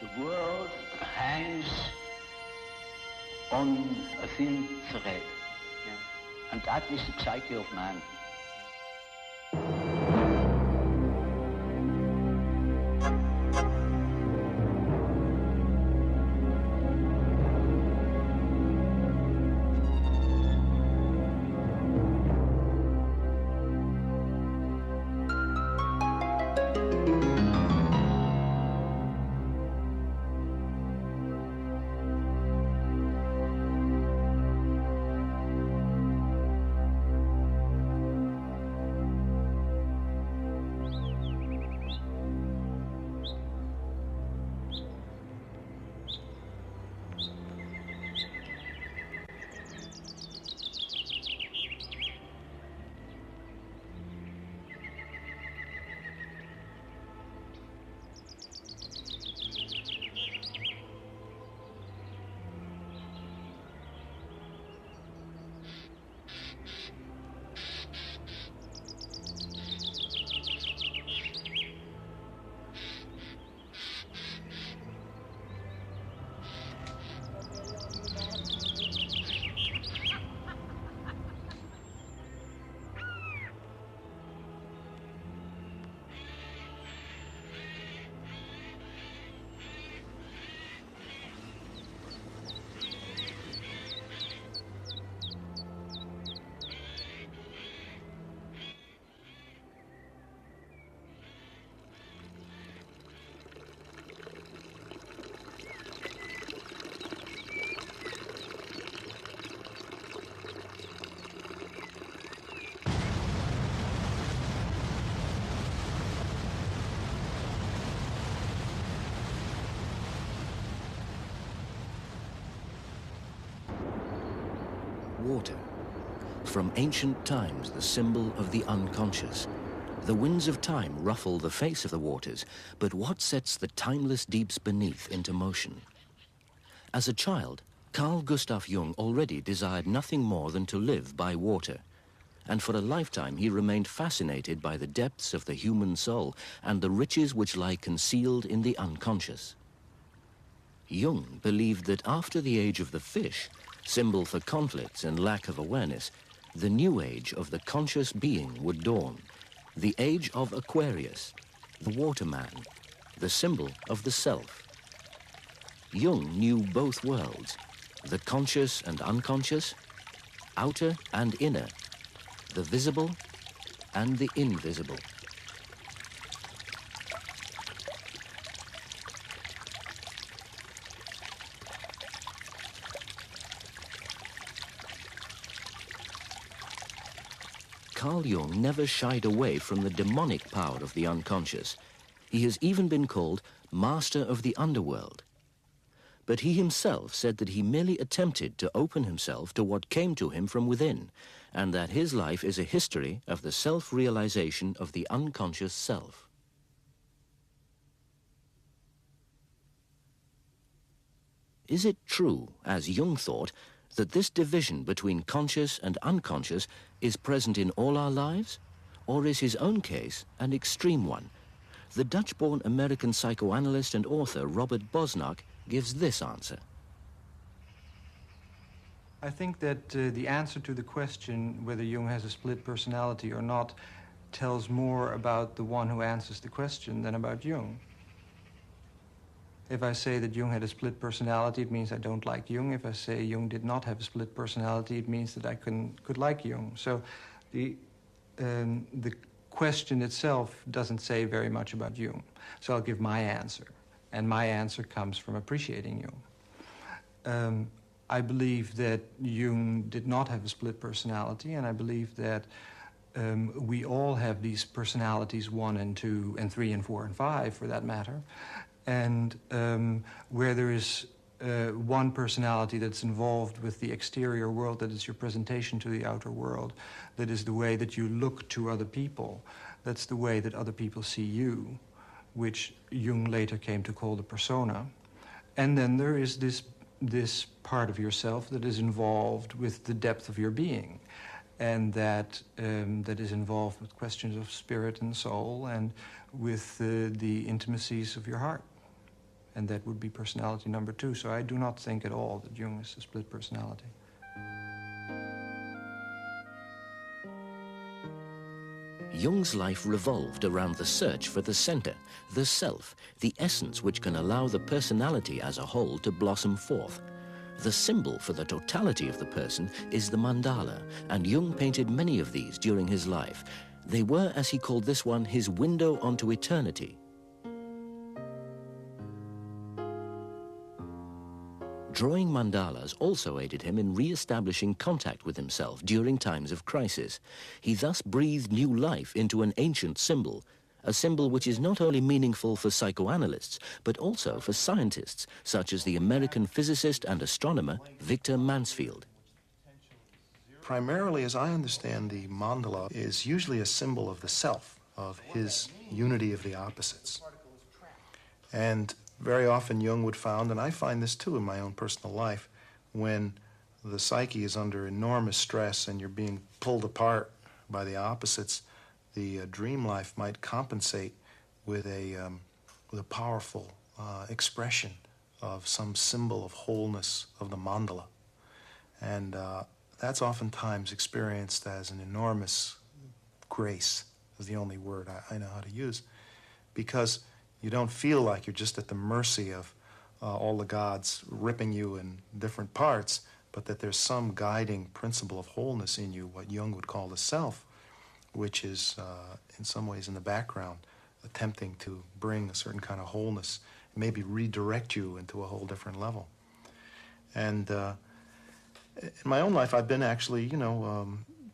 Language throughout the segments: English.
The world hangs on a thin thread, and that is the psyche of man. Water. From ancient times, the symbol of the unconscious. The winds of time ruffle the face of the waters, but what sets the timeless deeps beneath into motion? As a child, Carl Gustav Jung already desired nothing more than to live by water, and for a lifetime he remained fascinated by the depths of the human soul and the riches which lie concealed in the unconscious. Jung believed that after the age of the fish, symbol for conflicts and lack of awareness, the new age of the conscious being would dawn, the age of Aquarius, the waterman, the symbol of the self. Jung knew both worlds, the conscious and unconscious, outer and inner, the visible and the invisible. Carl Jung never shied away from the demonic power of the unconscious. He has even been called master of the underworld. But he himself said that he merely attempted to open himself to what came to him from within, and that his life is a history of the self-realization of the unconscious self. Is it true, as Jung thought, that this division between conscious and unconscious is present in all our lives? Or is his own case an extreme one? The Dutch-born American psychoanalyst and author Robert Bosnak gives this answer. I think that the answer to the question whether Jung has a split personality or not tells more about the one who answers the question than about Jung. If I say that Jung had a split personality, it means I don't like Jung. If I say Jung did not have a split personality, it means that I could like Jung. So the question itself doesn't say very much about Jung. So I'll give my answer, and my answer comes from appreciating Jung. I believe that Jung did not have a split personality, and I believe that we all have these personalities 1 and 2 and 3 and 4 and 5, for that matter. And where there is one personality that's involved with the exterior world, that is your presentation to the outer world, that is the way that you look to other people, that's the way that other people see you, which Jung later came to call the persona. And then there is this part of yourself that is involved with the depth of your being, and that is involved with questions of spirit and soul and with the intimacies of your heart. and that would be personality number 2. So I do not think at all that Jung is a split personality. Jung's life revolved around the search for the center, the self, the essence which can allow the personality as a whole to blossom forth. The symbol for the totality of the person is the mandala, and Jung painted many of these during his life. They were, as he called this one, his window onto eternity. Drawing mandalas also aided him in re-establishing contact with himself during times of crisis. He thus breathed new life into an ancient symbol, a symbol which is not only meaningful for psychoanalysts, but also for scientists, such as the American physicist and astronomer Victor Mansfield. Primarily, as I understand, the mandala is usually a symbol of the self, of his unity of the opposites. And very often Jung would found, and I find this too in my own personal life, when the psyche is under enormous stress and you're being pulled apart by the opposites, the dream life might compensate with a powerful expression of some symbol of wholeness of the mandala. And that's oftentimes experienced as an enormous grace, is the only word I know how to use, because you don't feel like you're just at the mercy of all the gods ripping you in different parts, but that there's some guiding principle of wholeness in you, what Jung would call the self, which is in some ways in the background, attempting to bring a certain kind of wholeness, maybe redirect you into a whole different level. And in my own life, I've been actually,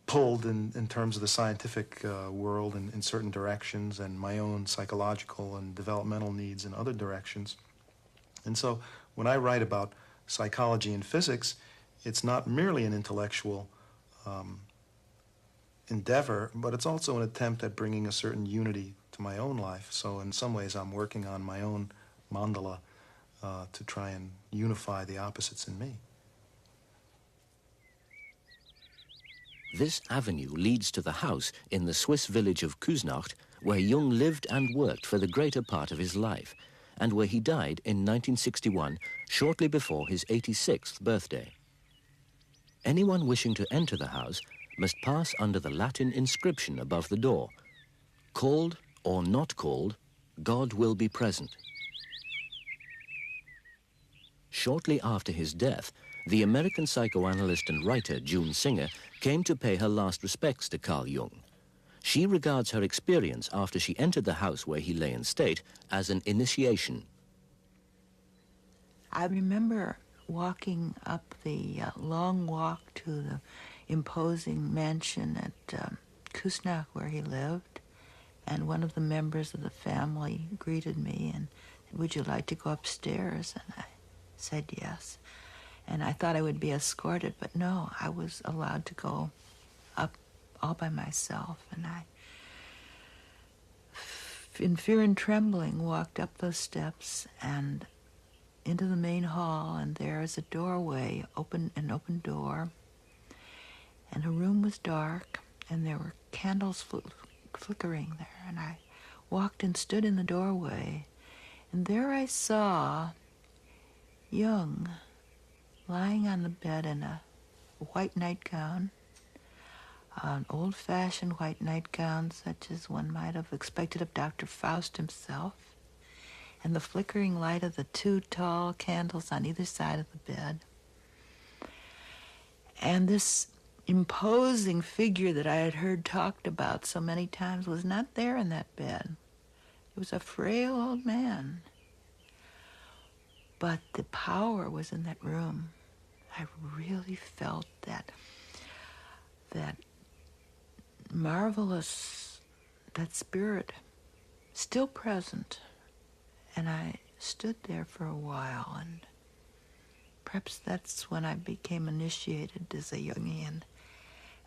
pulled in terms of the scientific world in certain directions, and my own psychological and developmental needs in other directions. And so when I write about psychology and physics, it's not merely an intellectual endeavor, but it's also an attempt at bringing a certain unity to my own life. So in some ways, I'm working on my own mandala to try and unify the opposites in me. This avenue leads to the house in the Swiss village of Küsnacht, where Jung lived and worked for the greater part of his life, and where he died in 1961, shortly before his 86th birthday. Anyone wishing to enter the house must pass under the Latin inscription above the door. Called or not called, God will be present. Shortly after his death, the American psychoanalyst and writer June Singer came to pay her last respects to Carl Jung. She regards her experience after she entered the house where he lay in state as an initiation. I remember walking up the long walk to the imposing mansion at Küsnacht where he lived, and one of the members of the family greeted me and said, "Would you like to go upstairs?" And I said yes. And I thought I would be escorted, but no, I was allowed to go up all by myself. And I, in fear and trembling, walked up those steps and into the main hall, and there is a doorway, an open door, and the room was dark, and there were candles flickering there. And I walked and stood in the doorway, and there I saw Jung lying on the bed in a white nightgown, an old-fashioned white nightgown such as one might have expected of Dr. Faust himself, and the flickering light of the two tall candles on either side of the bed. And this imposing figure that I had heard talked about so many times was not there in that bed. It was a frail old man. But the power was in that room. I really felt that marvelous, that spirit still present. And I stood there for a while, and perhaps that's when I became initiated as a Jungian.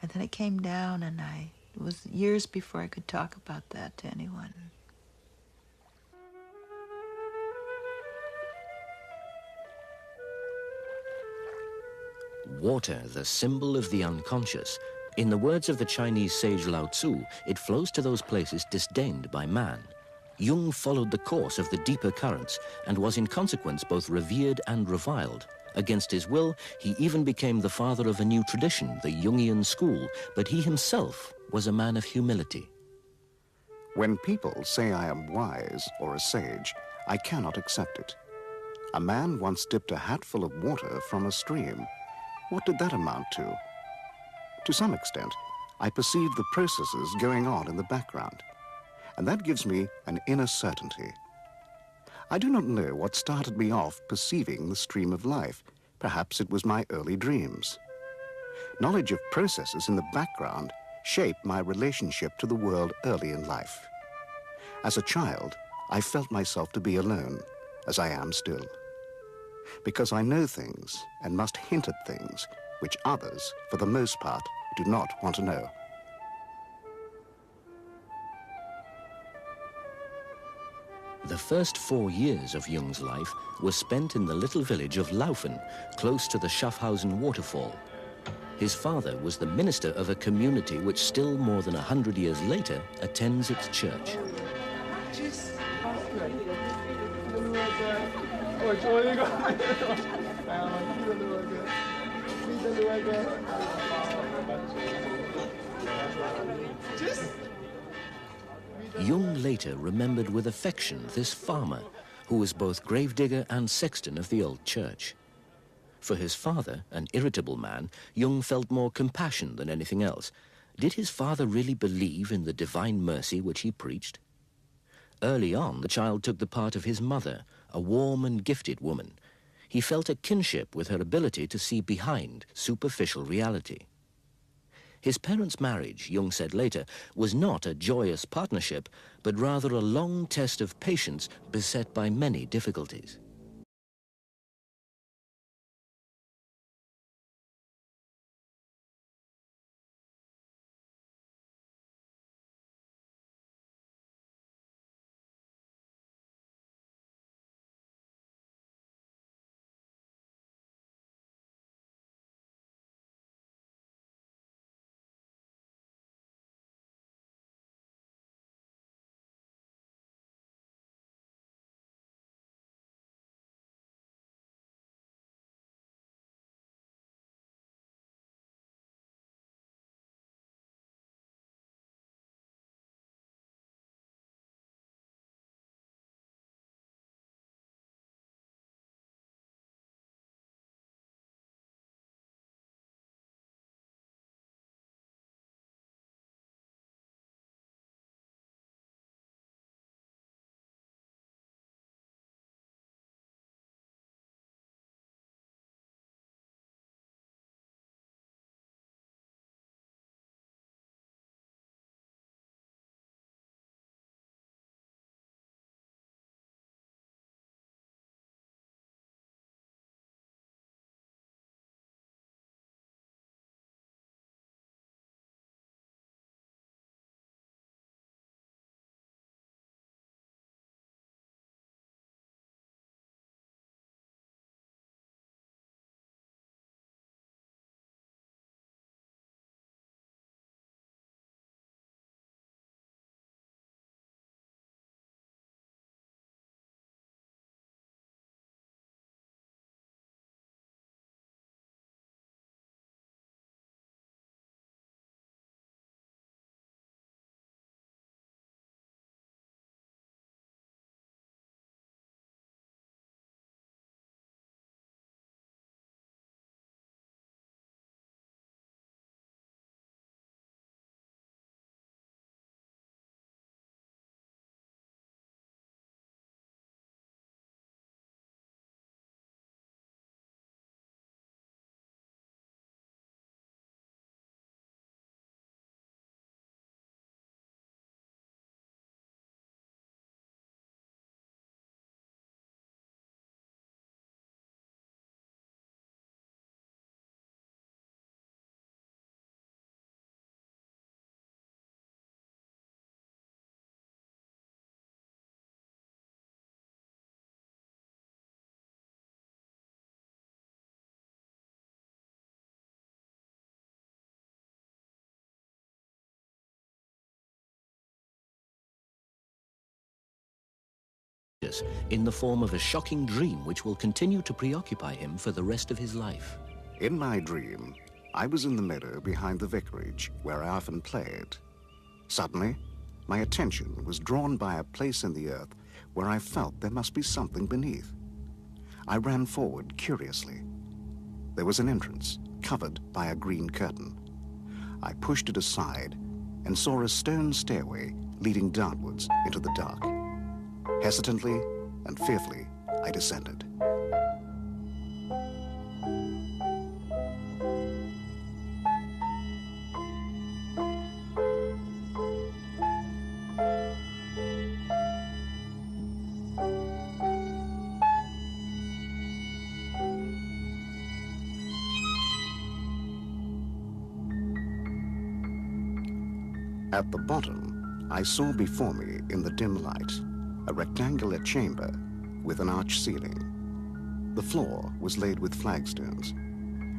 And then I came down, and it was years before I could talk about that to anyone. Water, the symbol of the unconscious. In the words of the Chinese sage Lao Tzu, it flows to those places disdained by man. Jung followed the course of the deeper currents and was in consequence both revered and reviled. Against his will, he even became the father of a new tradition, the Jungian school, but he himself was a man of humility. When people say I am wise or a sage, I cannot accept it. A man once dipped a hatful of water from a stream. What did that amount to? To some extent, I perceive the processes going on in the background, and that gives me an inner certainty. I do not know what started me off perceiving the stream of life. Perhaps it was my early dreams. Knowledge of processes in the background shaped my relationship to the world early in life. As a child, I felt myself to be alone, as I am still, because I know things and must hint at things which others, for the most part, do not want to know. The first 4 years of Jung's life were spent in the little village of Laufen, close to the Schaffhausen waterfall. His father was the minister of a community which still more than 100 years later attends its church. Jung later remembered with affection this farmer, who was both gravedigger and sexton of the old church. For his father, an irritable man, Jung felt more compassion than anything else. Did his father really believe in the divine mercy which he preached? Early on, the child took the part of his mother, a warm and gifted woman. He felt a kinship with her ability to see behind superficial reality. His parents' marriage, Jung said later, was not a joyous partnership, but rather a long test of patience beset by many difficulties. in the form of a shocking dream which will continue to preoccupy him for the rest of his life. In my dream, I was in the meadow behind the vicarage where I often played. Suddenly, my attention was drawn by a place in the earth where I felt there must be something beneath. I ran forward curiously. There was an entrance covered by a green curtain. I pushed it aside and saw a stone stairway leading downwards into the dark. Hesitantly and fearfully, I descended. At the bottom, I saw before me in the dim light a rectangular chamber with an arched ceiling. The floor was laid with flagstones,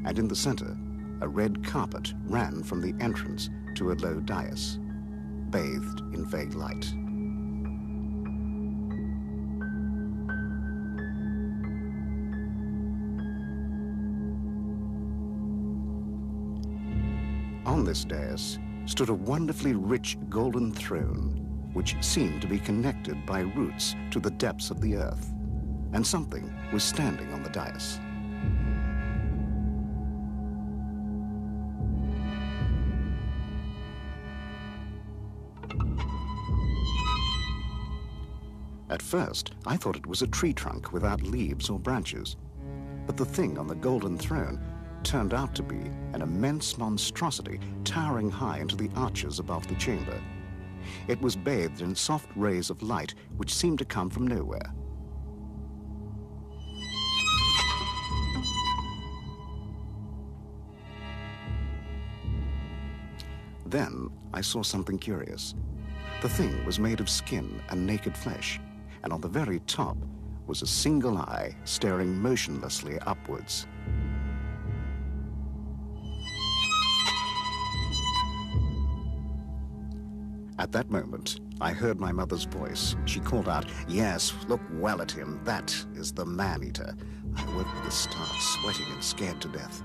and in the center, a red carpet ran from the entrance to a low dais, bathed in vague light. On this dais stood a wonderfully rich golden throne, which seemed to be connected by roots to the depths of the earth, and something was standing on the dais. At first, I thought it was a tree trunk without leaves or branches, but the thing on the golden throne turned out to be an immense monstrosity towering high into the arches above the chamber. It was bathed in soft rays of light which seemed to come from nowhere. Then I saw something curious. The thing was made of skin and naked flesh, and on the very top was a single eye staring motionlessly upwards. At that moment, I heard my mother's voice. She called out, "Yes, look well at him. That is the man-eater." I woke with a start, sweating and scared to death.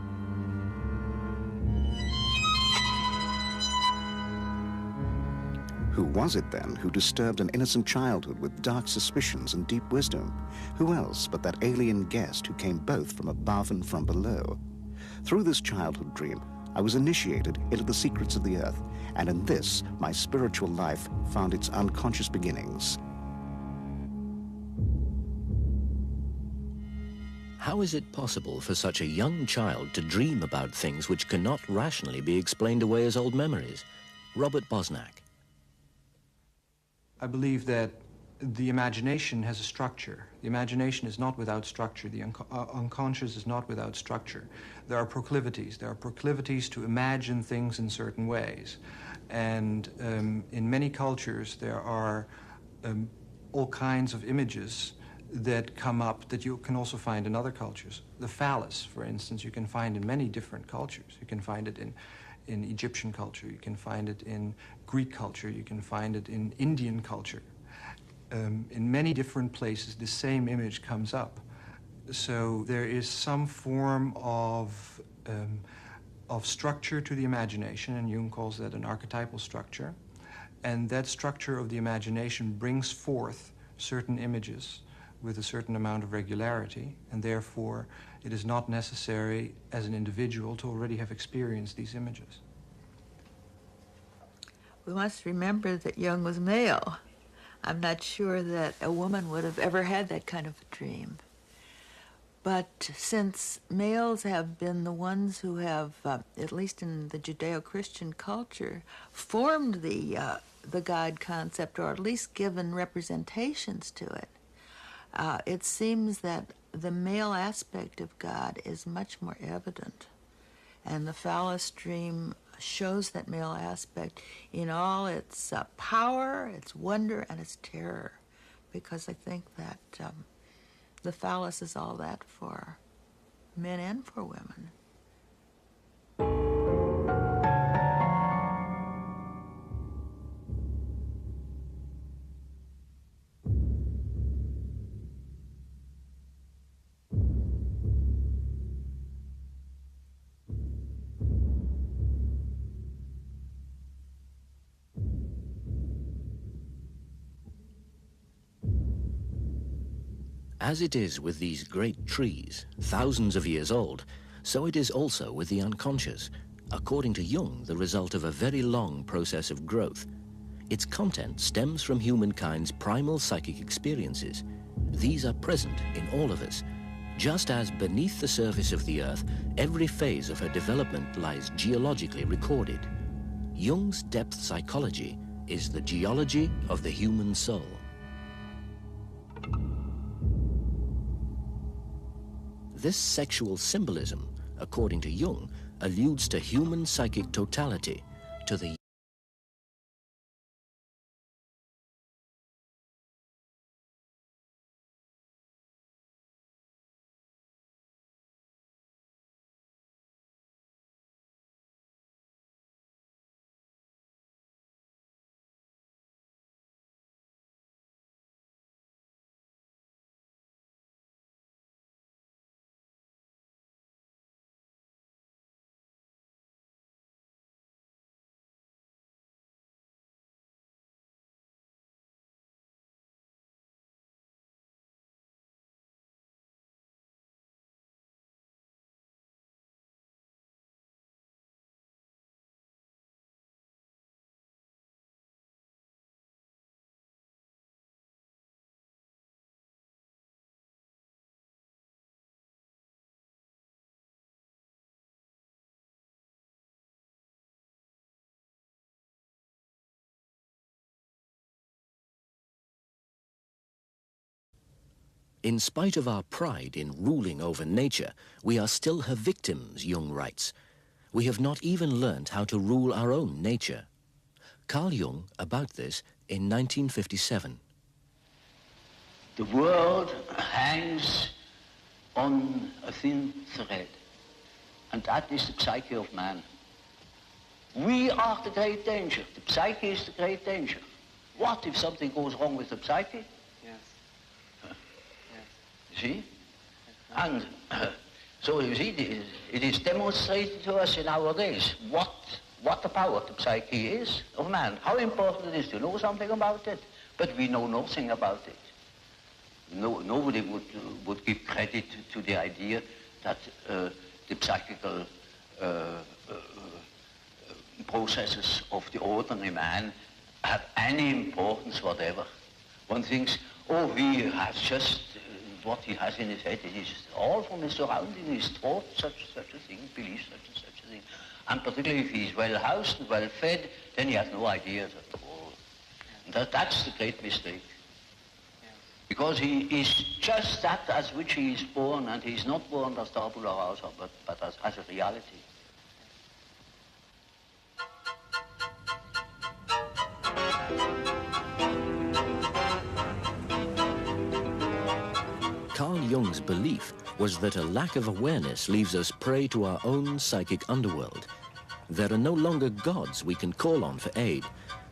Who was it then who disturbed an innocent childhood with dark suspicions and deep wisdom? Who else but that alien guest who came both from above and from below? Through this childhood dream, I was initiated into the secrets of the earth, and in this, my spiritual life found its unconscious beginnings. How is it possible for such a young child to dream about things which cannot rationally be explained away as old memories? Robert Bosnak. I believe that the imagination has a structure. The imagination is not without structure. The unconscious is not without structure. There are proclivities. There are proclivities to imagine things in certain ways. And in many cultures, there are all kinds of images that come up that you can also find in other cultures. The phallus, for instance, you can find in many different cultures. You can find it in Egyptian culture. You can find it in Greek culture. You can find it in Indian culture. In many different places, the same image comes up. So there is some form of structure to the imagination, and Jung calls that an archetypal structure. And that structure of the imagination brings forth certain images with a certain amount of regularity, and therefore it is not necessary as an individual to already have experienced these images. We must remember that Jung was male. I'm not sure that a woman would have ever had that kind of a dream. But since males have been the ones who have, at least in the Judeo-Christian culture, formed the God concept, or at least given representations to it, it seems that the male aspect of God is much more evident. And the phallus dream shows that male aspect in all its power, its wonder, and its terror. Because I think that the phallus is all that for men and for women. As it is with these great trees, thousands of years old, so it is also with the unconscious, according to Jung, the result of a very long process of growth. Its content stems from humankind's primal psychic experiences. These are present in all of us, just as beneath the surface of the earth, every phase of her development lies geologically recorded. Jung's depth psychology is the geology of the human soul. This sexual symbolism, according to Jung, alludes to human psychic totality, to the In spite of our pride in ruling over nature, we are still her victims, Jung writes. We have not even learnt how to rule our own nature. Carl Jung about this in 1957. The world hangs on a thin thread, and that is the psyche of man. We are the great danger. The psyche is the great danger. What if something goes wrong with the psyche? See? And so you see, it is demonstrated to us in our days what the power of the psyche is of man, how important it is to know something about it, but we know nothing about it. Nobody would give credit to the idea that the psychical processes of the ordinary man have any importance whatever. One thinks, oh, he has just what he has in his head, it is all from his surrounding, his thought, such a thing, believes such a thing. And particularly if he's well housed and well fed, then he has no ideas at all. And that's the great mistake. Because he is just that as which he is born, and he's not born as tabula rasa, but as a reality. Carl Jung's belief was that a lack of awareness leaves us prey to our own psychic underworld. There are no longer gods we can call on for aid,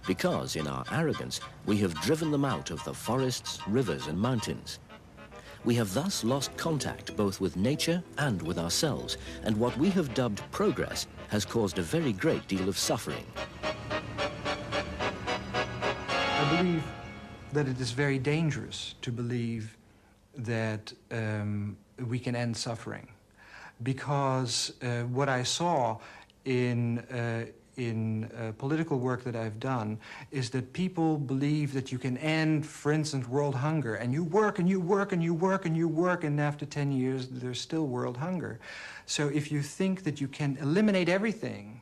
because in our arrogance we have driven them out of the forests, rivers and mountains. We have thus lost contact both with nature and with ourselves, and what we have dubbed progress has caused a very great deal of suffering. I believe that it is very dangerous to believe that we can end suffering, because what I saw in political work that I've done is that people believe that you can end, for instance, world hunger, and you work and you work and you work and you work, and after 10 years there's still world hunger. So if you think that you can eliminate everything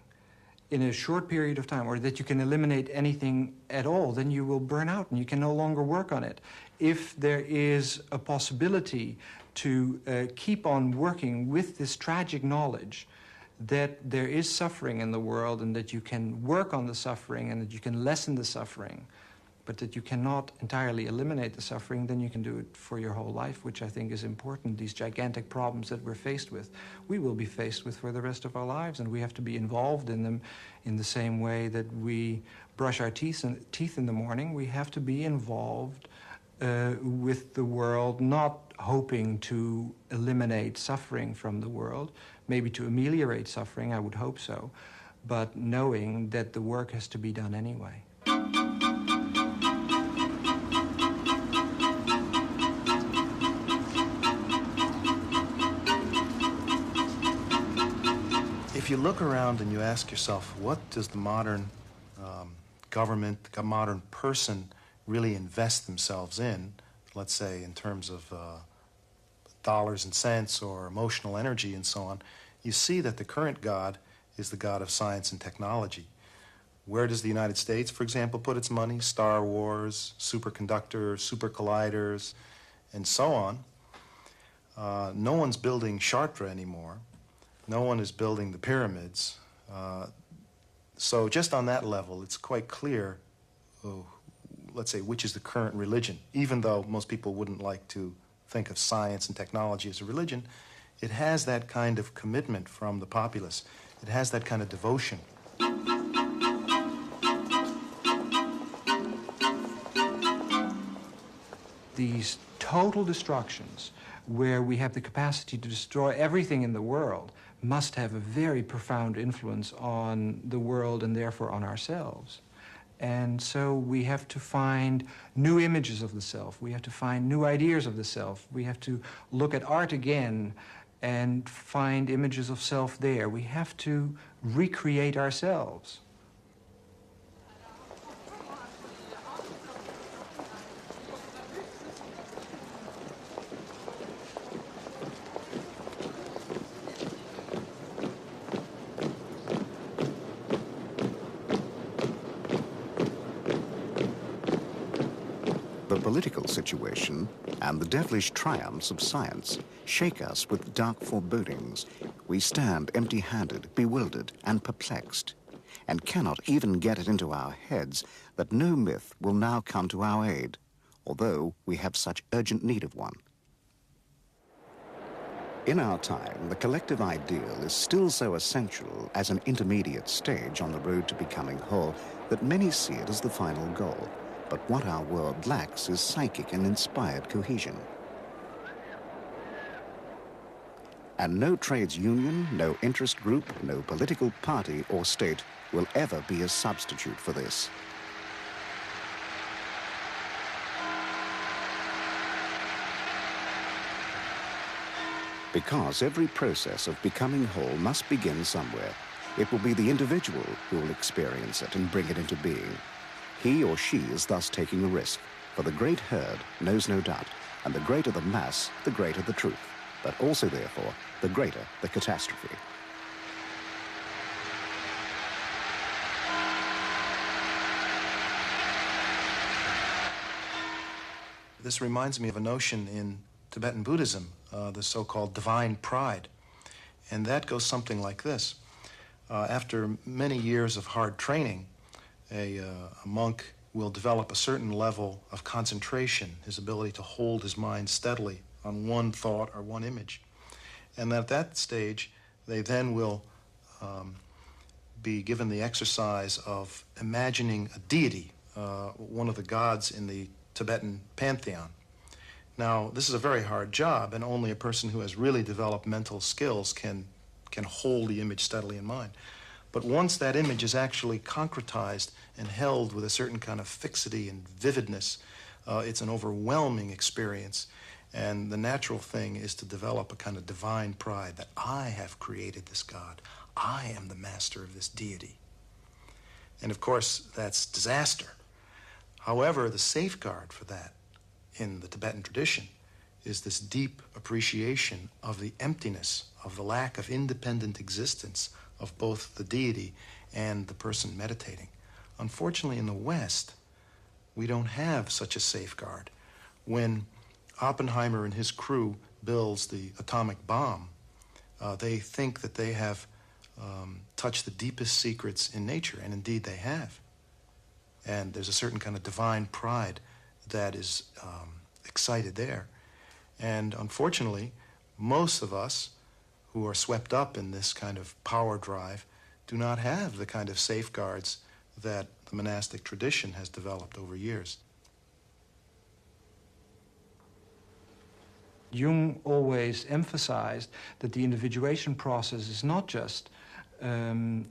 in a short period of time, or that you can eliminate anything at all, then you will burn out and you can no longer work on it. If there is a possibility to keep on working with this tragic knowledge that there is suffering in the world, and that you can work on the suffering and that you can lessen the suffering, but that you cannot entirely eliminate the suffering, then you can do it for your whole life, which I think is important. These gigantic problems that we're faced with, we will be faced with for the rest of our lives, and we have to be involved in them in the same way that we brush our teeth in the morning. We have to be involved with the world, not hoping to eliminate suffering from the world, maybe to ameliorate suffering, I would hope so, but knowing that the work has to be done anyway. if you look around and you ask yourself, what does the modern government, the modern person really invest themselves in, let's say in terms of dollars and cents or emotional energy and so on, you see that the current God is the God of science and technology. Where does the United States, for example, put its money? Star Wars, superconductors, super colliders, and so on. No one's building Chartres anymore. No one is building the pyramids. So just on that level, it's quite clear, let's say, which is the current religion. Even though most people wouldn't like to think of science and technology as a religion, it has that kind of commitment from the populace. It has that kind of devotion. These total destructions, where we have the capacity to destroy everything in the world, must have a very profound influence on the world and therefore on ourselves. And so we have to find new images of the self. We have to find new ideas of the self. We have to look at art again and find images of self there. We have to recreate ourselves. The political situation and the devilish triumphs of science shake us with dark forebodings. We stand empty-handed, bewildered, and perplexed, and cannot even get it into our heads that no myth will now come to our aid, although we have such urgent need of one. In our time, the collective ideal is still so essential as an intermediate stage on the road to becoming whole that many see it as the final goal. But what our world lacks is psychic and inspired cohesion. And no trades union, no interest group, no political party or state will ever be a substitute for this. Because every process of becoming whole must begin somewhere. It will be the individual who will experience it and bring it into being. He or she is thus taking the risk, for the great herd knows no doubt, and the greater the mass, the greater the truth, but also, therefore, the greater the catastrophe. This reminds me of a notion in Tibetan Buddhism, the so-called divine pride. And that goes something like this. After many years of hard training, a monk will develop a certain level of concentration, his ability to hold his mind steadily on one thought or one image. And at that stage, they then will be given the exercise of imagining a deity, one of the gods in the Tibetan pantheon. Now, this is a very hard job, and only a person who has really developed mental skills can hold the image steadily in mind. But once that image is actually concretized and held with a certain kind of fixity and vividness, it's an overwhelming experience. And the natural thing is to develop a kind of divine pride that I have created this God. I am the master of this deity. And of course, that's disaster. However, the safeguard for that in the Tibetan tradition is this deep appreciation of the emptiness, of the lack of independent existence of both the deity and the person meditating. Unfortunately, in the West, we don't have such a safeguard. When Oppenheimer and his crew builds the atomic bomb, they think that they have touched the deepest secrets in nature, and indeed they have. And there's a certain kind of divine pride that is excited there. And unfortunately, most of us who are swept up in this kind of power drive do not have the kind of safeguards that the monastic tradition has developed over years. Jung always emphasized that the individuation process is not just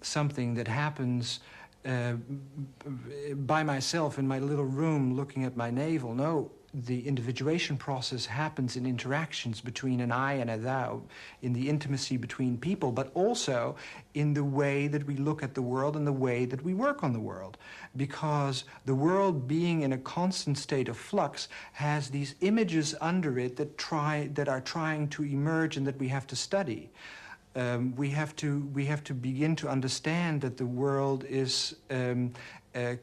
something that happens by myself in my little room looking at my navel. No, the individuation process happens in interactions between an I and a thou, in the intimacy between people, but also in the way that we look at the world and the way that we work on the world. Because the world, being in a constant state of flux, has these images under it that are trying to emerge and that we have to study. We have to begin to understand that the world is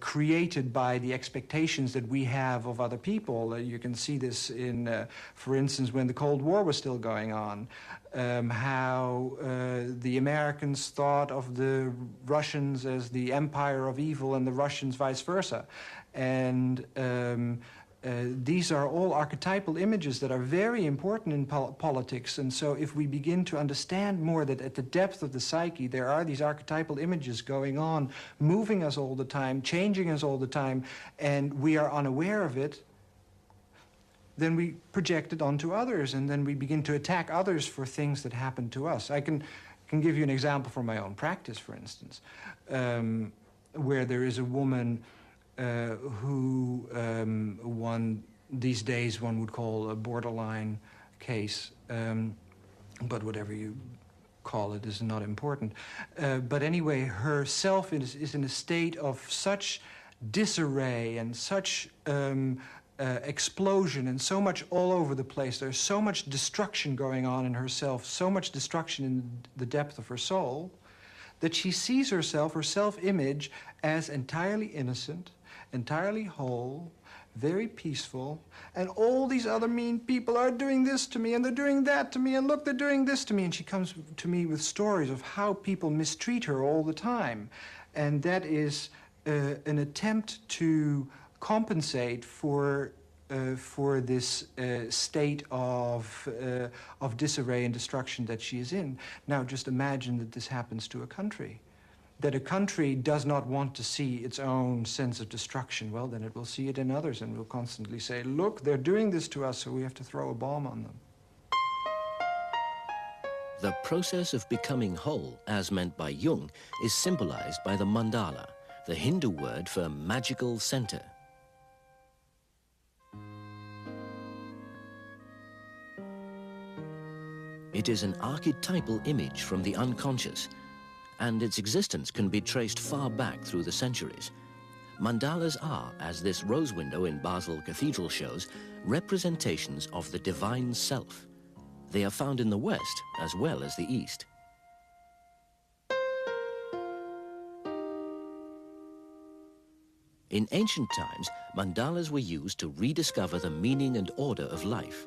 created by the expectations that we have of other people. You can see this in, for instance, when the Cold War was still going on, how the Americans thought of the Russians as the empire of evil and the Russians vice versa. And these are all archetypal images that are very important in politics. And so if we begin to understand more that at the depth of the psyche there are these archetypal images going on, moving us all the time, changing us all the time, and we are unaware of it, then we project it onto others, and then we begin to attack others for things that happen to us. I can give you an example from my own practice, for instance, where there is a woman who these days one would call a borderline case, but whatever you call it is not important. But anyway, herself is in a state of such disarray and such explosion and so much all over the place. There's so much destruction going on in herself, so much destruction in the depth of her soul, that she sees herself, her self-image, as entirely innocent, entirely whole, very peaceful, and all these other mean people are doing this to me, and they're doing that to me, and look, they're doing this to me. And she comes to me with stories of how people mistreat her all the time. And that is an attempt to compensate for this state of disarray and destruction that she is in. Now, just imagine that this happens to a country. That a country does not want to see its own sense of destruction. Well, then it will see it in others and will constantly say, look, they're doing this to us, so we have to throw a bomb on them. The process of becoming whole, as meant by Jung, is symbolized by the mandala, the Hindu word for magical center. It is an archetypal image from the unconscious, and its existence can be traced far back through the centuries. Mandalas are, as this rose window in Basel Cathedral shows, representations of the divine self. They are found in the West as well as the East. In ancient times, mandalas were used to rediscover the meaning and order of life.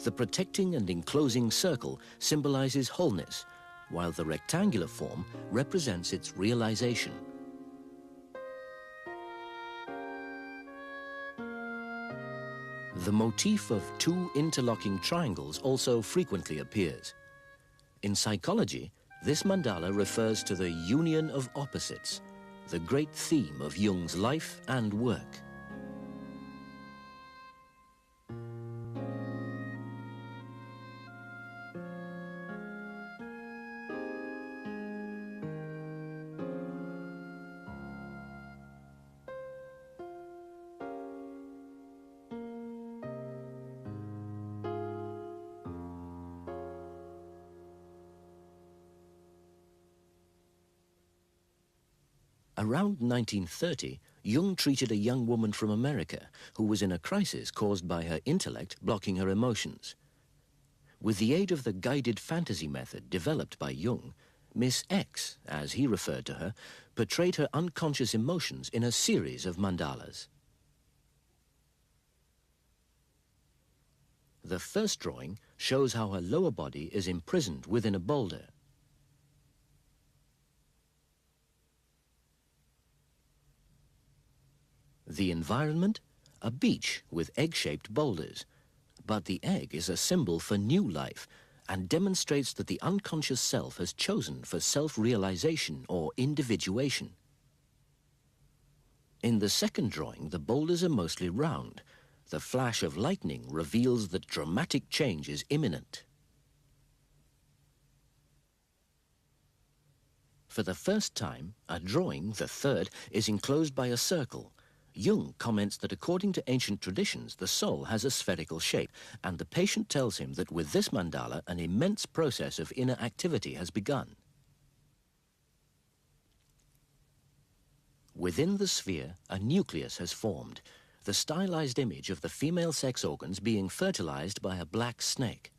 The protecting and enclosing circle symbolizes wholeness, while the rectangular form represents its realization. The motif of two interlocking triangles also frequently appears. In psychology, this mandala refers to the union of opposites, the great theme of Jung's life and work. Around 1930, Jung treated a young woman from America who was in a crisis caused by her intellect blocking her emotions. With the aid of the guided fantasy method developed by Jung, Miss X, as he referred to her, portrayed her unconscious emotions in a series of mandalas. The first drawing shows how her lower body is imprisoned within a boulder. The environment? A beach with egg-shaped boulders. But the egg is a symbol for new life and demonstrates that the unconscious self has chosen for self-realization or individuation. In the second drawing, the boulders are mostly round. The flash of lightning reveals that dramatic change is imminent. For the first time, a drawing, the third, is enclosed by a circle. Jung comments that according to ancient traditions, the soul has a spherical shape, and the patient tells him that with this mandala, an immense process of inner activity has begun. Within the sphere, a nucleus has formed, the stylized image of the female sex organs being fertilized by a black snake.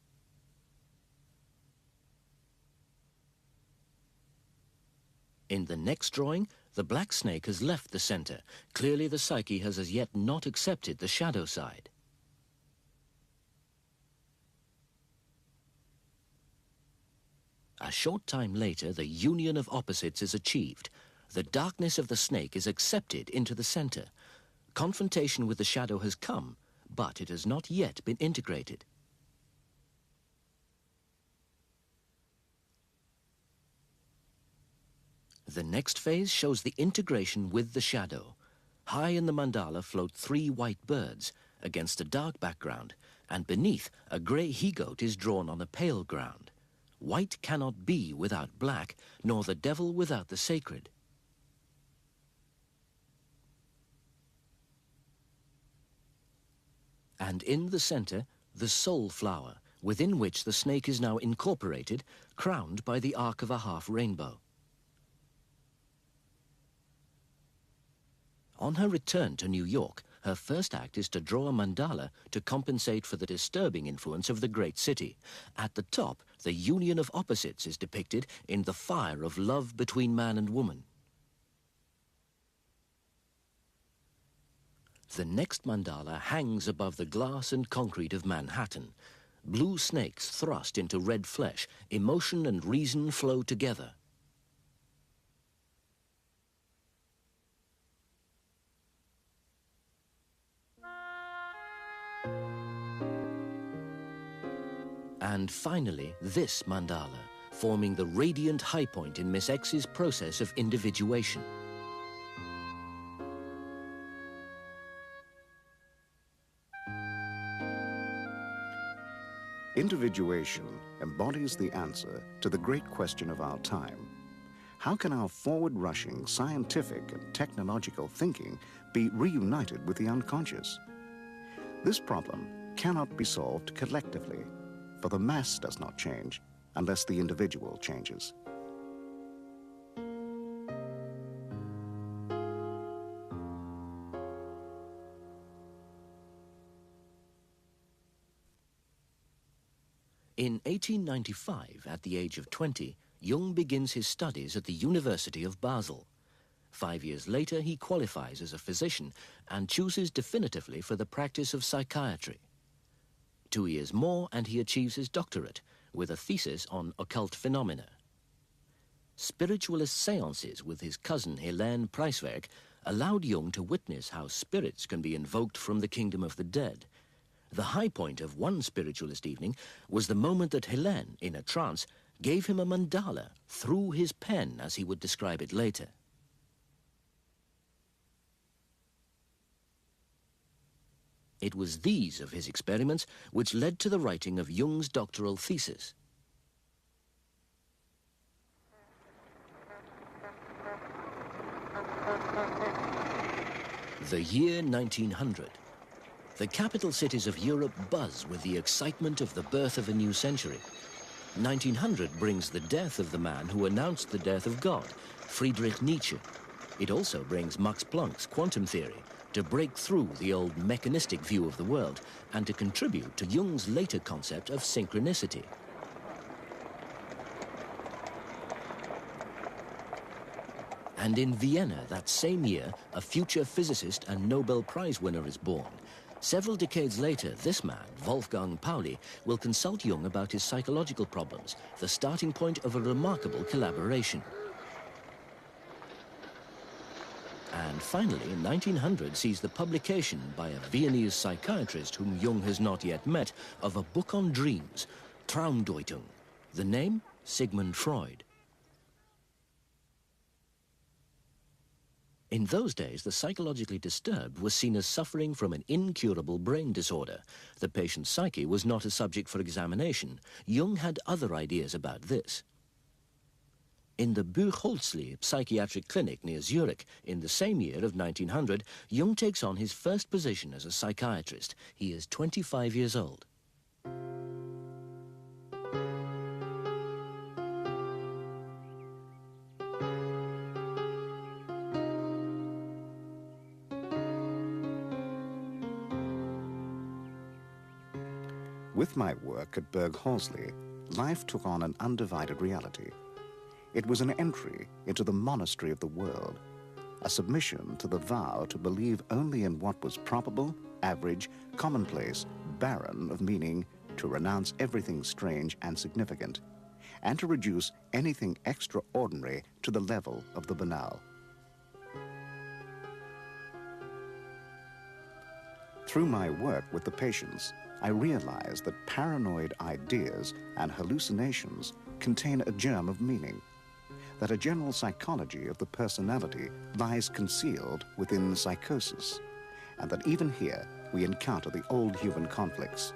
In the next drawing, the black snake has left the center. Clearly the psyche has as yet not accepted the shadow side. A short time later, the union of opposites is achieved. The darkness of the snake is accepted into the center. Confrontation with the shadow has come, but it has not yet been integrated. The next phase shows the integration with the shadow. High in the mandala float 3 white birds against a dark background, and beneath a grey he-goat is drawn on a pale ground. White cannot be without black, nor the devil without the sacred. And in the center, the soul flower, within which the snake is now incorporated, crowned by the arc of a half rainbow. On her return to New York, her first act is to draw a mandala to compensate for the disturbing influence of the great city. At the top, the union of opposites is depicted in the fire of love between man and woman. The next mandala hangs above the glass and concrete of Manhattan. Blue snakes thrust into red flesh. Emotion and reason flow together. And finally, this mandala, forming the radiant high point in Miss X's process of individuation. Individuation embodies the answer to the great question of our time. How can our forward-rushing scientific and technological thinking be reunited with the unconscious? This problem cannot be solved collectively, for the mass does not change unless the individual changes. In 1895, at the age of 20, Jung begins his studies at the University of Basel. 5 years later, he qualifies as a physician and chooses definitively for the practice of psychiatry. 2 years more and he achieves his doctorate with a thesis on occult phenomena. Spiritualist seances with his cousin Helene Preiswerk allowed Jung to witness how spirits can be invoked from the kingdom of the dead. The high point of one spiritualist evening was the moment that Helene, in a trance, gave him a mandala through his pen, as he would describe it later. It was these of his experiments which led to the writing of Jung's doctoral thesis. The year 1900. The capital cities of Europe buzz with the excitement of the birth of a new century. 1900 brings the death of the man who announced the death of God, Friedrich Nietzsche. It also brings Max Planck's quantum theory to break through the old mechanistic view of the world and to contribute to Jung's later concept of synchronicity. And in Vienna that same year, a future physicist and Nobel Prize winner is born. Several decades later, this man, Wolfgang Pauli, will consult Jung about his psychological problems, the starting point of a remarkable collaboration. And finally, 1900 sees the publication by a Viennese psychiatrist whom Jung has not yet met of a book on dreams, Traumdeutung. The name, Sigmund Freud. In those days, the psychologically disturbed was seen as suffering from an incurable brain disorder. The patient's psyche was not a subject for examination. Jung had other ideas about this. In the Buchholzli psychiatric clinic near Zurich, in the same year of 1900, Jung takes on his first position as a psychiatrist. He is 25 years old. With my work at Bergholzli, life took on an undivided reality. It was an entry into the monastery of the world, a submission to the vow to believe only in what was probable, average, commonplace, barren of meaning, to renounce everything strange and significant, and to reduce anything extraordinary to the level of the banal. Through my work with the patients, I realized that paranoid ideas and hallucinations contain a germ of meaning, that a general psychology of the personality lies concealed within psychosis, and that even here we encounter the old human conflicts.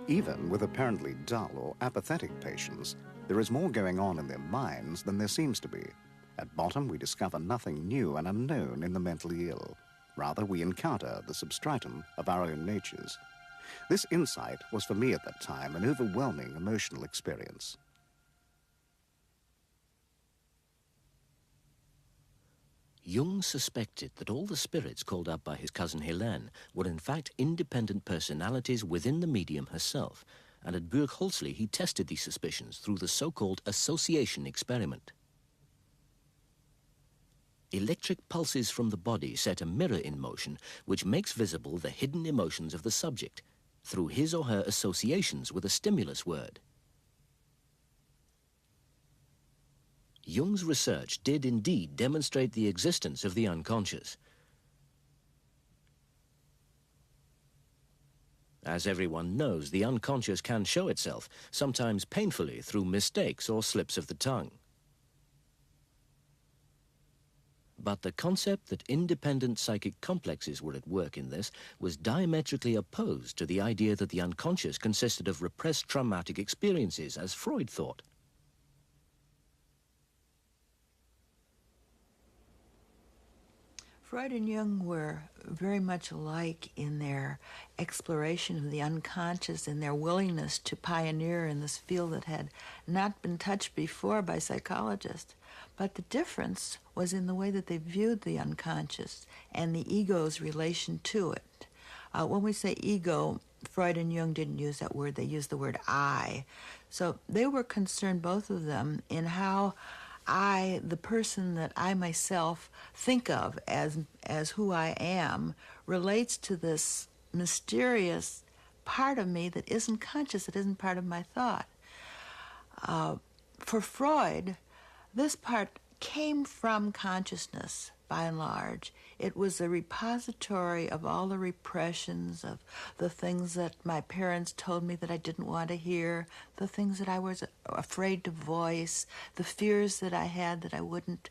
Even with apparently dull or apathetic patients, there is more going on in their minds than there seems to be. At bottom, we discover nothing new and unknown in the mentally ill. Rather, we encounter the substratum of our own natures. This insight was for me at that time an overwhelming emotional experience. Jung suspected that all the spirits called up by his cousin Helene were in fact independent personalities within the medium herself, and at Buchholzli he tested these suspicions through the so-called association experiment. Electric pulses from the body set a mirror in motion which makes visible the hidden emotions of the subject through his or her associations with a stimulus word. Jung's research did indeed demonstrate the existence of the unconscious. As everyone knows, the unconscious can show itself, sometimes painfully, through mistakes or slips of the tongue. But the concept that independent psychic complexes were at work in this was diametrically opposed to the idea that the unconscious consisted of repressed traumatic experiences, as Freud thought. Freud and Jung were very much alike in their exploration of the unconscious and their willingness to pioneer in this field that had not been touched before by psychologists. But the difference was in the way that they viewed the unconscious and the ego's relation to it. When we say ego, Freud and Jung didn't use that word, they used the word I. So they were concerned, both of them, in how I, the person that I myself think of as who I am, relates to this mysterious part of me that isn't conscious, it isn't part of my thought. For Freud, this part came from consciousness, by and large. It was a repository of all the repressions, of the things that my parents told me that I didn't want to hear, the things that I was afraid to voice, the fears that I had that I wouldn't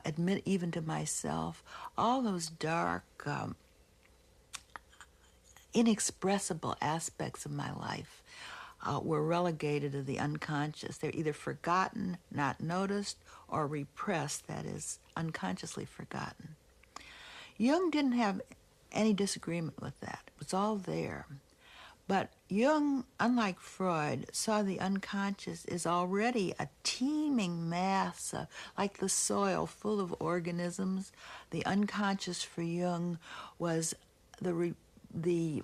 admit even to myself. All those dark, inexpressible aspects of my life were relegated to the unconscious. They're either forgotten, not noticed, or repressed, that is, unconsciously forgotten. Jung didn't have any disagreement with that. It was all there. But Jung, unlike Freud, saw the unconscious as already a teeming mass, like the soil full of organisms. The unconscious for Jung was the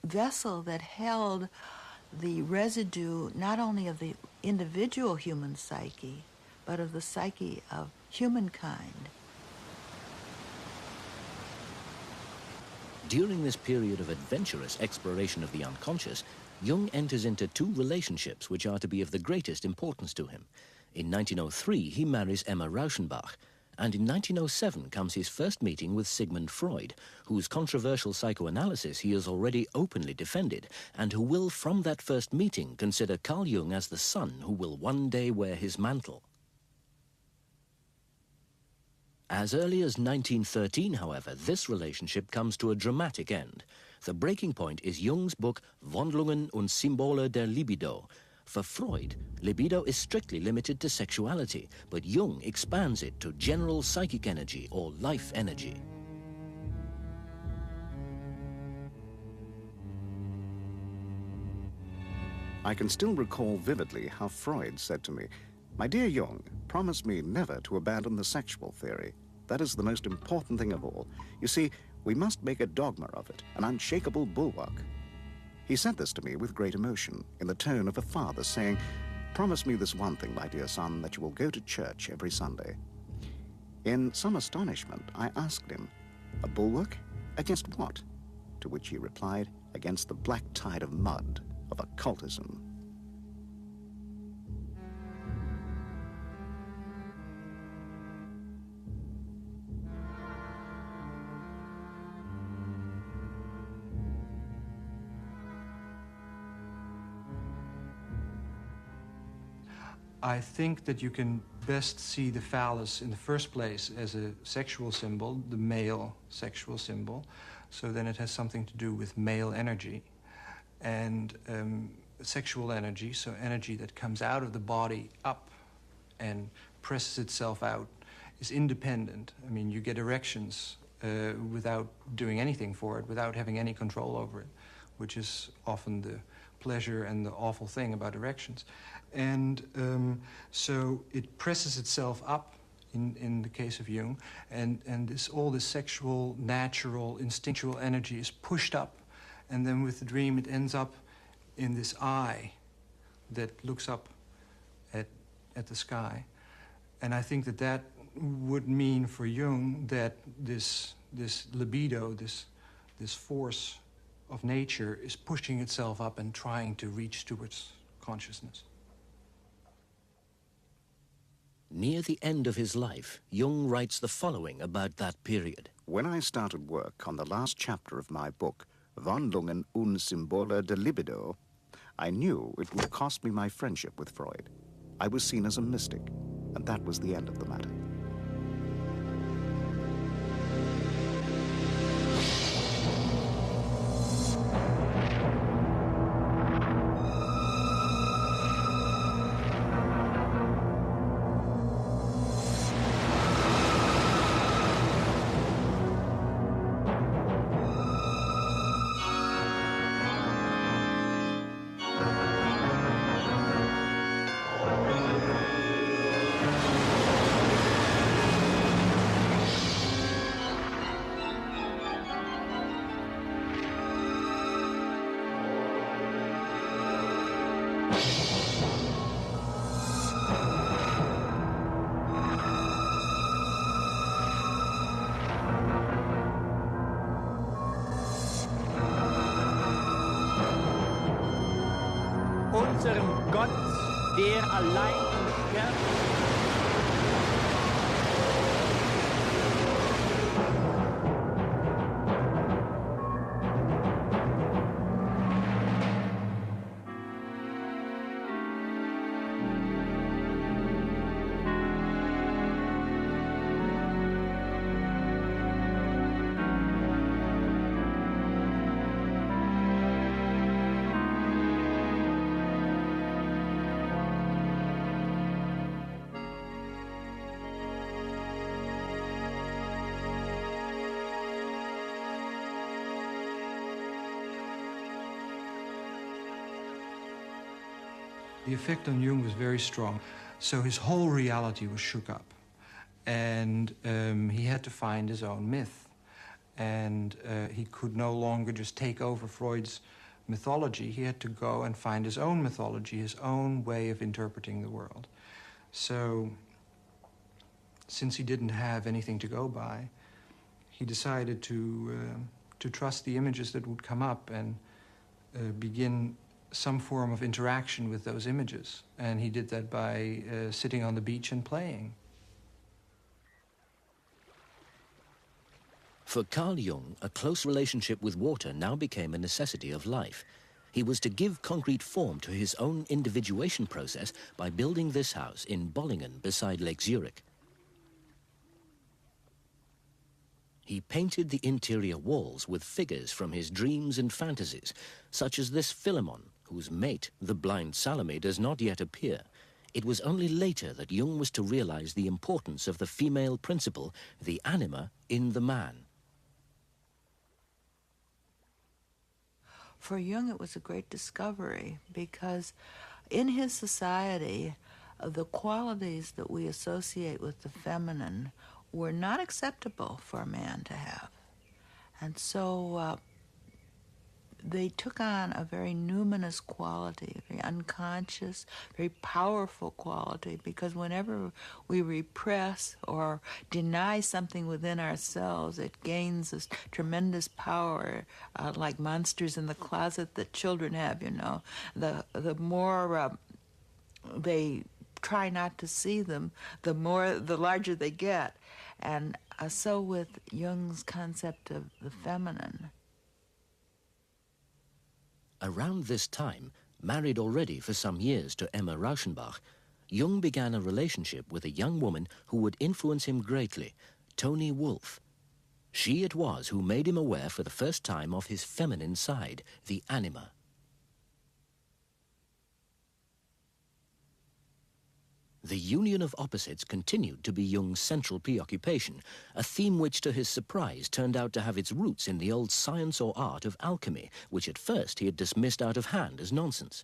vessel that held the residue not only of the individual human psyche, but of the psyche of humankind. During this period of adventurous exploration of the unconscious, Jung enters into two relationships which are to be of the greatest importance to him. In 1903, he marries Emma Rauschenbach, and in 1907 comes his first meeting with Sigmund Freud, whose controversial psychoanalysis he has already openly defended, and who will, from that first meeting, consider Carl Jung as the son who will one day wear his mantle. As early as 1913, however, this relationship comes to a dramatic end. The breaking point is Jung's book Wandlungen und Symbole der Libido. For Freud, libido is strictly limited to sexuality, but Jung expands it to general psychic energy or life energy. I can still recall vividly how Freud said to me, "My dear Jung, promise me never to abandon the sexual theory. That is the most important thing of all. You see, we must make a dogma of it, an unshakable bulwark." He said this to me with great emotion, in the tone of a father saying, "Promise me this one thing, my dear son, that you will go to church every Sunday." In some astonishment, I asked him, "A bulwark? Against what?" To which he replied, "Against the black tide of mud, of occultism." I think that you can best see the phallus in the first place as a sexual symbol, the male sexual symbol. So then it has something to do with male energy. And sexual energy, so energy that comes out of the body up and presses itself out, is independent. I mean, you get erections without doing anything for it, without having any control over it, which is often the pleasure and the awful thing about erections. And so it presses itself up in the case of Jung, and all this sexual, natural, instinctual energy is pushed up, and then with the dream it ends up in this eye that looks up at the sky. And I think that would mean for Jung that this libido, this force of nature is pushing itself up and trying to reach towards consciousness. Near the end of his life, Jung writes the following about that period. When I started work on the last chapter of my book, Wandlungen und Symbole der Libido, I knew it would cost me my friendship with Freud. I was seen as a mystic, and that was the end of the matter. Unserem Gott, der allein unsterblich The effect on Jung was very strong. So his whole reality was shook up. And he had to find his own myth. And he could no longer just take over Freud's mythology. He had to go and find his own mythology, his own way of interpreting the world. So since he didn't have anything to go by, he decided to trust the images that would come up and begin some form of interaction with those images. And he did that by sitting on the beach and playing. For Carl Jung, a close relationship with water now became a necessity of life. He was to give concrete form to his own individuation process by building this house in Bollingen beside Lake Zurich. He painted the interior walls with figures from his dreams and fantasies, such as this Philemon, whose mate, the blind Salome, does not yet appear. It was only later that Jung was to realize the importance of the female principle, the anima, in the man. For Jung, it was a great discovery because in his society, the qualities that we associate with the feminine were not acceptable for a man to have. And so they took on a very numinous quality, very unconscious, very powerful quality, because whenever we repress or deny something within ourselves, it gains this tremendous power, like monsters in the closet that children have, you know. The more they try not to see them, the larger they get. And so with Jung's concept of the feminine. Around this time, married already for some years to Emma Rauschenbach, Jung began a relationship with a young woman who would influence him greatly, Toni Wolff. She it was who made him aware for the first time of his feminine side, the anima. The union of opposites continued to be Jung's central preoccupation, a theme which, to his surprise, turned out to have its roots in the old science or art of alchemy, which at first he had dismissed out of hand as nonsense.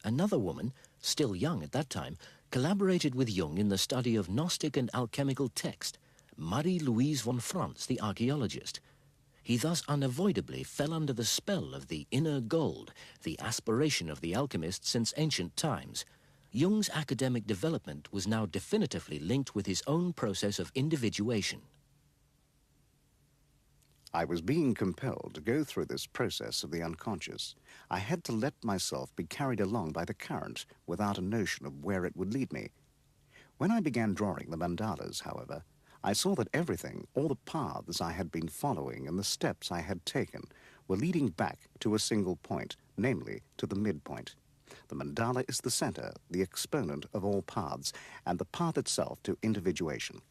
Another woman, still young at that time, collaborated with Jung in the study of Gnostic and alchemical text, Marie-Louise von Franz, the archaeologist. He thus unavoidably fell under the spell of the inner gold, the aspiration of the alchemists since ancient times. Jung's academic development was now definitively linked with his own process of individuation. I was being compelled to go through this process of the unconscious. I had to let myself be carried along by the current without a notion of where it would lead me. When I began drawing the mandalas, however, I saw that everything, all the paths I had been following and the steps I had taken, were leading back to a single point, namely to the midpoint. The mandala is the center, the exponent of all paths, and the path itself to individuation.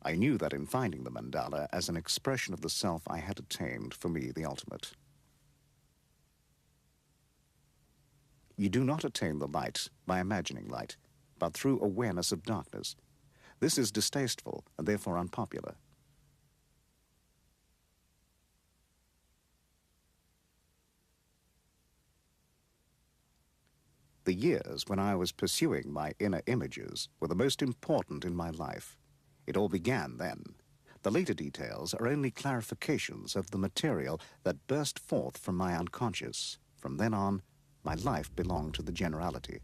I knew that in finding the mandala as an expression of the self I had attained, for me, the ultimate. You do not attain the light by imagining light, but through awareness of darkness. This is distasteful and therefore unpopular. The years when I was pursuing my inner images were the most important in my life. It all began then. The later details are only clarifications of the material that burst forth from my unconscious. From then on, my life belonged to the generality.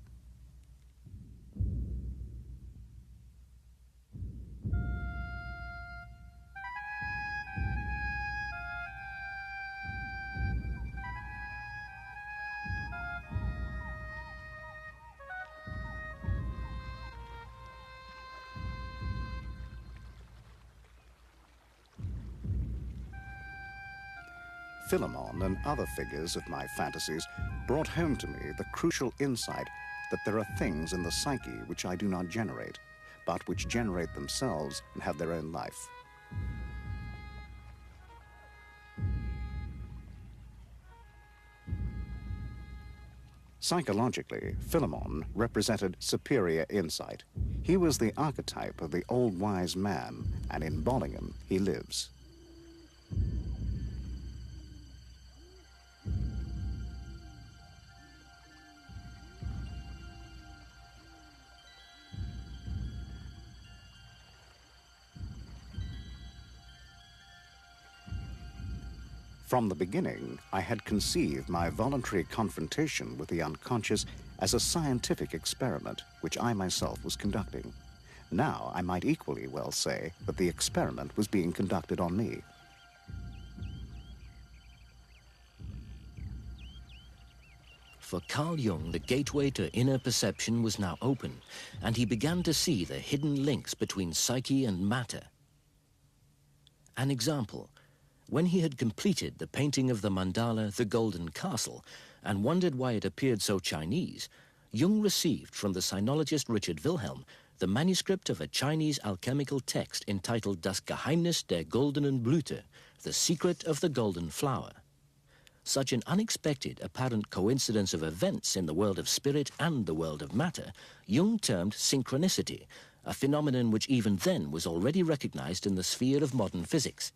Philemon and other figures of my fantasies brought home to me the crucial insight that there are things in the psyche which I do not generate, but which generate themselves and have their own life. Psychologically, Philemon represented superior insight. He was the archetype of the old wise man, and in Bollingham he lives. From the beginning, I had conceived my voluntary confrontation with the unconscious as a scientific experiment which I myself was conducting. Now, I might equally well say that the experiment was being conducted on me. For Carl Jung, the gateway to inner perception was now open, and he began to see the hidden links between psyche and matter. An example. When he had completed the painting of the mandala, The Golden Castle, and wondered why it appeared so Chinese, Jung received from the sinologist Richard Wilhelm the manuscript of a Chinese alchemical text entitled Das Geheimnis der goldenen Blüte, The Secret of the Golden Flower. Such an unexpected apparent coincidence of events in the world of spirit and the world of matter, Jung termed synchronicity, a phenomenon which even then was already recognized in the sphere of modern physics.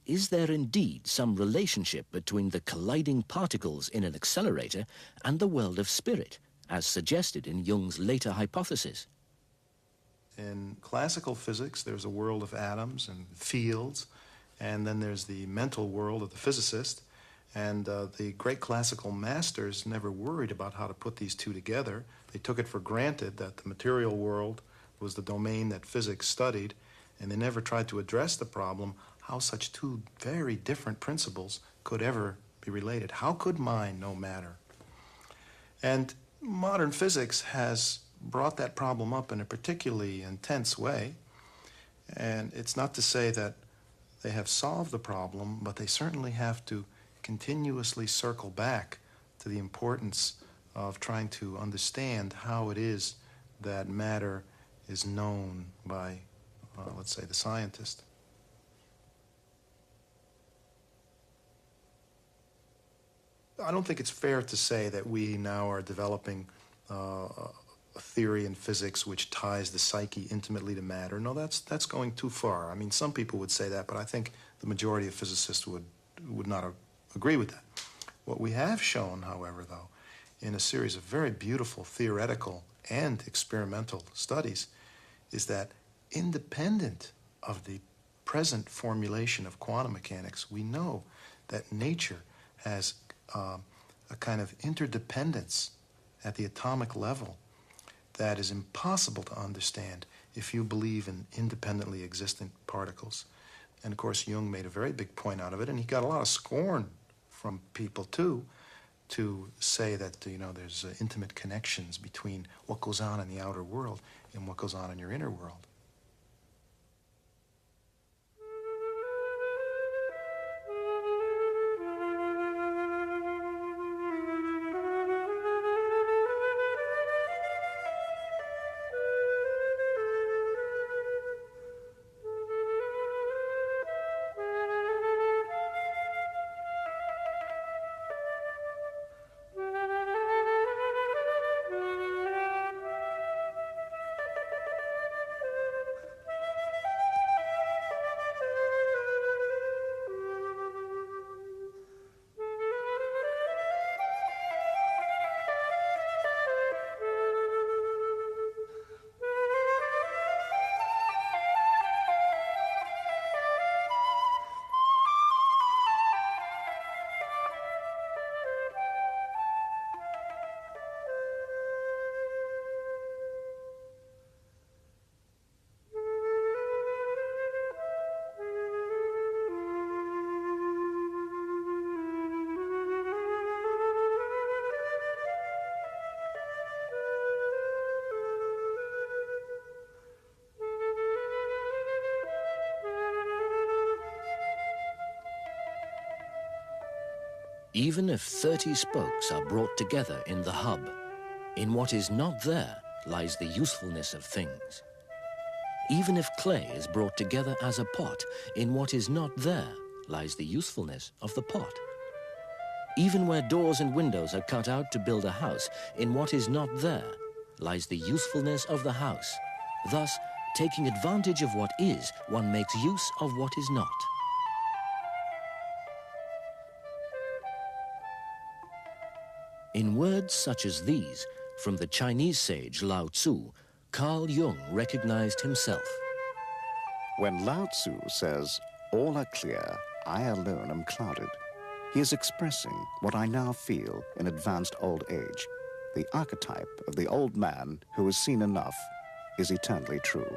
Is there indeed some relationship between the colliding particles in an accelerator and the world of spirit, as suggested in Jung's later hypothesis? In classical physics, there's a world of atoms and fields, and then there's the mental world of the physicist. And the great classical masters never worried about how to put these two together. They took it for granted that the material world was the domain that physics studied, and they never tried to address the problem how such two very different principles could ever be related. How could mind know matter? And modern physics has brought that problem up in a particularly intense way. And it's not to say that they have solved the problem, but they certainly have to continuously circle back to the importance of trying to understand how it is that matter is known by, let's say, the scientist. I don't think it's fair to say that we now are developing a theory in physics which ties the psyche intimately to matter. No, that's going too far. I mean, some people would say that, but I think the majority of physicists would not agree with that. What we have shown, however, though, in a series of very beautiful theoretical and experimental studies, is that independent of the present formulation of quantum mechanics, we know that nature has a kind of interdependence at the atomic level that is impossible to understand if you believe in independently existent particles. And of course, Jung made a very big point out of it, and he got a lot of scorn from people too, to say that, you know, there's intimate connections between what goes on in the outer world and what goes on in your inner world. Even if 30 spokes are brought together in the hub, in what is not there lies the usefulness of things. Even if clay is brought together as a pot, in what is not there lies the usefulness of the pot. Even where doors and windows are cut out to build a house, in what is not there lies the usefulness of the house. Thus, taking advantage of what is, one makes use of what is not. In words such as these, from the Chinese sage Lao Tzu, Carl Jung recognized himself. When Lao Tzu says, "All are clear, I alone am clouded," he is expressing what I now feel in advanced old age. The archetype of the old man who has seen enough is eternally true.